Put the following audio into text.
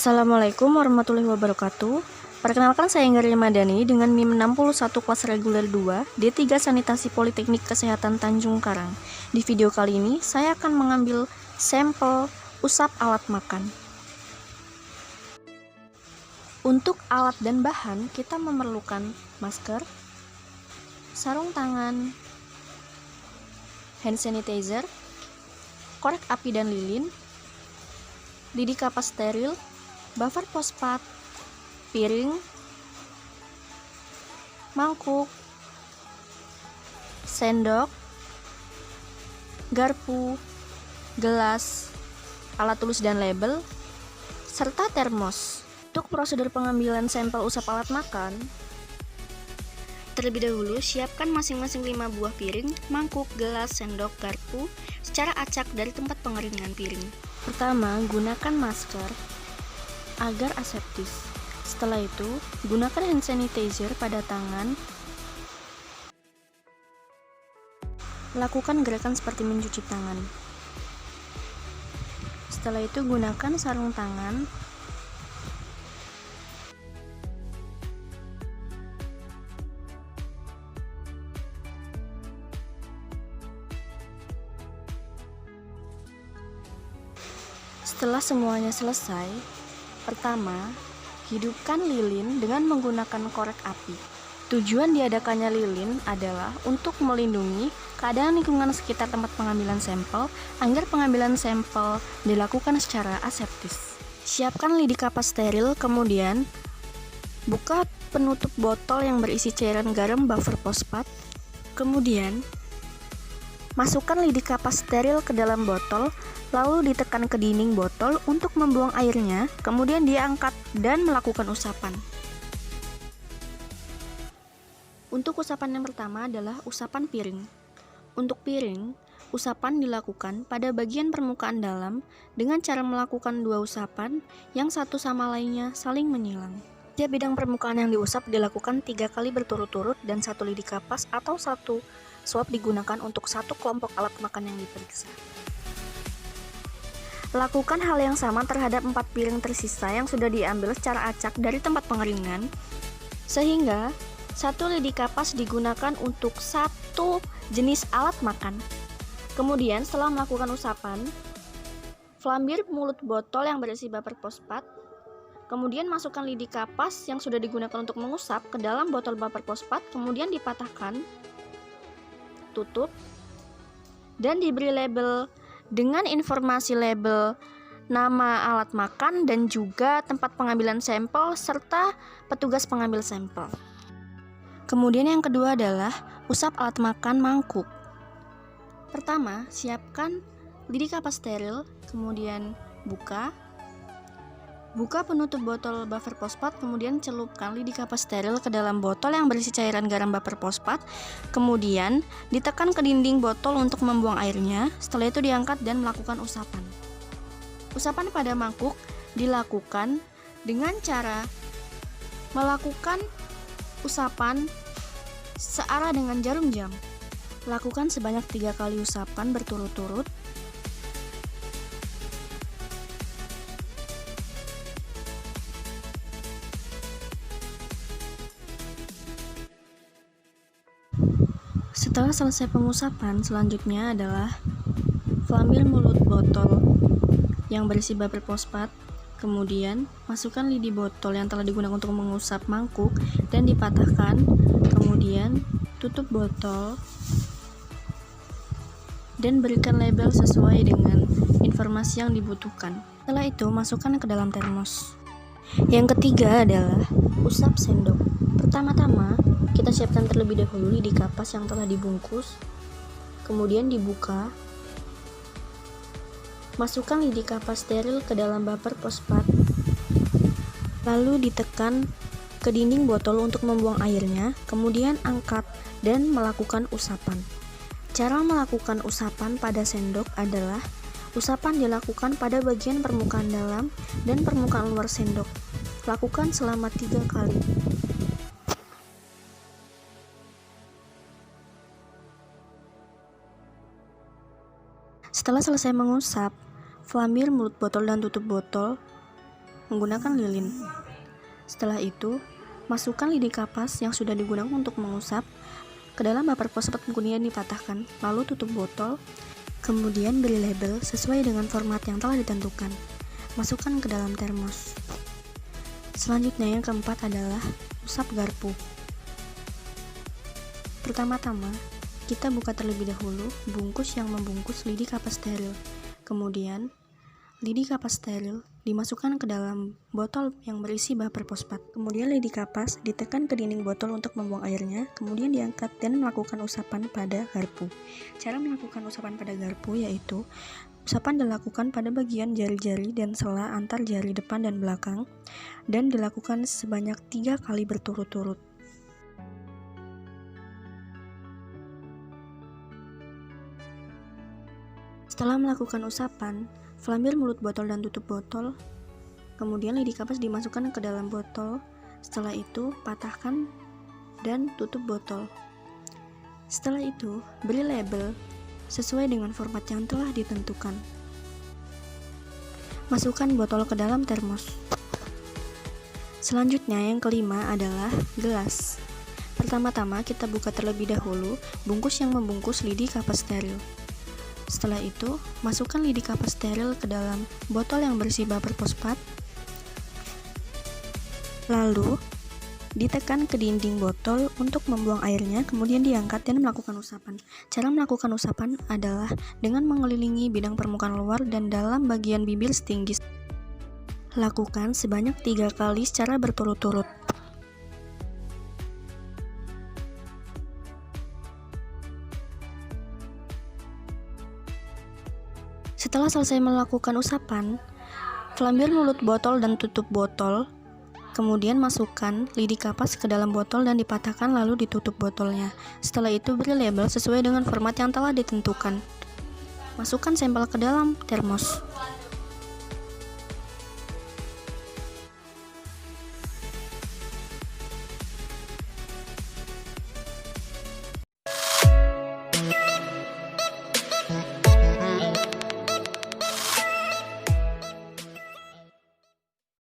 Assalamualaikum warahmatullahi wabarakatuh. Perkenalkan, saya Enggar Madani dengan NIM 61 kelas reguler 2 D3 Sanitasi Politeknik Kesehatan Tanjung Karang. Di video kali ini saya akan mengambil sampel usap alat makan. Untuk alat dan bahan kita memerlukan masker, sarung tangan, hand sanitizer, korek api dan lilin, lidi kapas steril, buffer fosfat, piring, mangkuk, sendok, garpu, gelas, alat tulis dan label, serta termos. Untuk prosedur pengambilan sampel usap alat makan, terlebih dahulu siapkan masing-masing 5 buah piring, mangkuk, gelas, sendok, garpu secara acak dari tempat pengeringan piring. Pertama, gunakan masker agar aseptis. Setelah itu, gunakan hand sanitizer pada tangan. Lakukan gerakan seperti mencuci tangan. Setelah itu, gunakan sarung tangan. Setelah semuanya selesai, pertama, hidupkan lilin dengan menggunakan korek api. Tujuan diadakannya lilin adalah untuk melindungi keadaan lingkungan sekitar tempat pengambilan sampel agar pengambilan sampel dilakukan secara aseptis. Siapkan lidi kapas steril, kemudian buka penutup botol yang berisi cairan garam buffer fosfat. Kemudian masukkan lidi kapas steril ke dalam botol, lalu ditekan ke dinding botol untuk membuang airnya, kemudian diangkat dan melakukan usapan. Untuk usapan yang pertama adalah usapan piring. Untuk piring, usapan dilakukan pada bagian permukaan dalam dengan cara melakukan 2 usapan yang satu sama lainnya saling menyilang. Tiap bidang permukaan yang diusap dilakukan 3 kali berturut-turut dan 1 lidi kapas atau 1 swab digunakan untuk 1 kelompok alat makan yang diperiksa. Lakukan hal yang sama terhadap 4 piring tersisa yang sudah diambil secara acak dari tempat pengeringan, sehingga 1 lidi kapas digunakan untuk 1 jenis alat makan. Kemudian setelah melakukan usapan, flambir mulut botol yang berisi buffer fosfat, kemudian masukkan lidi kapas yang sudah digunakan untuk mengusap ke dalam botol buffer fosfat, kemudian dipatahkan, tutup, dan diberi label dengan informasi label nama alat makan dan juga tempat pengambilan sampel serta petugas pengambil sampel. Kemudian yang kedua adalah usap alat makan mangkuk. Pertama, siapkan lidi kapas steril, kemudian buka penutup botol buffer fosfat, kemudian celupkan lidi kapas steril ke dalam botol yang berisi cairan garam buffer fosfat, kemudian ditekan ke dinding botol untuk membuang airnya. Setelah itu diangkat dan melakukan usapan. Usapan pada mangkuk dilakukan dengan cara melakukan usapan searah dengan jarum jam. Lakukan sebanyak 3 kali usapan berturut-turut. Setelah selesai pengusapan, selanjutnya adalah flambir mulut botol yang berisi buffer fosfat, kemudian masukkan lidi botol yang telah digunakan untuk mengusap mangkuk dan dipatahkan, kemudian tutup botol dan berikan label sesuai dengan informasi yang dibutuhkan. Setelah itu, masukkan ke dalam termos. Yang ketiga adalah usap sendok. Pertama-tama, kita siapkan terlebih dahulu lidi kapas yang telah dibungkus, kemudian dibuka. Masukkan lidi kapas steril ke dalam buffer fosfat, lalu ditekan ke dinding botol untuk membuang airnya, kemudian angkat dan melakukan usapan. Cara melakukan usapan pada sendok adalah usapan dilakukan pada bagian permukaan dalam dan permukaan luar sendok. Lakukan selama 3 kali. Setelah selesai mengusap, flambir mulut botol dan tutup botol, menggunakan lilin. Setelah itu, masukkan lidi kapas yang sudah digunakan untuk mengusap ke dalam bumper fosfat, kemudian dipatahkan, lalu tutup botol, kemudian beri label sesuai dengan format yang telah ditentukan. Masukkan ke dalam termos. Selanjutnya yang keempat adalah usap garpu. Pertama-tama, kita buka terlebih dahulu bungkus yang membungkus lidi kapas steril. Kemudian, lidi kapas steril dimasukkan ke dalam botol yang berisi bumper fosfat. Kemudian lidi kapas ditekan ke dinding botol untuk membuang airnya, kemudian diangkat dan melakukan usapan pada garpu. Cara melakukan usapan pada garpu yaitu usapan dilakukan pada bagian jari-jari dan sela antar jari depan dan belakang, dan dilakukan sebanyak 3 kali berturut-turut. Setelah melakukan usapan, flambir mulut botol dan tutup botol, kemudian lidi kapas dimasukkan ke dalam botol. Setelah itu, patahkan dan tutup botol. Setelah itu, beri label sesuai dengan format yang telah ditentukan. Masukkan botol ke dalam termos. Selanjutnya yang kelima adalah gelas. Pertama-tama kita buka terlebih dahulu bungkus yang membungkus lidi kapas steril. Setelah itu, masukkan lidi kapas steril ke dalam botol yang berisi bumper fosfat. Lalu, ditekan ke dinding botol untuk membuang airnya, kemudian diangkat dan melakukan usapan. Cara melakukan usapan adalah dengan mengelilingi bidang permukaan luar dan dalam bagian bibir setinggi. Lakukan sebanyak 3 kali secara berturut-turut. Setelah selesai melakukan usapan, flambir mulut botol dan tutup botol, kemudian masukkan lidi kapas ke dalam botol dan dipatahkan lalu ditutup botolnya. Setelah itu beri label sesuai dengan format yang telah ditentukan. Masukkan sampel ke dalam termos.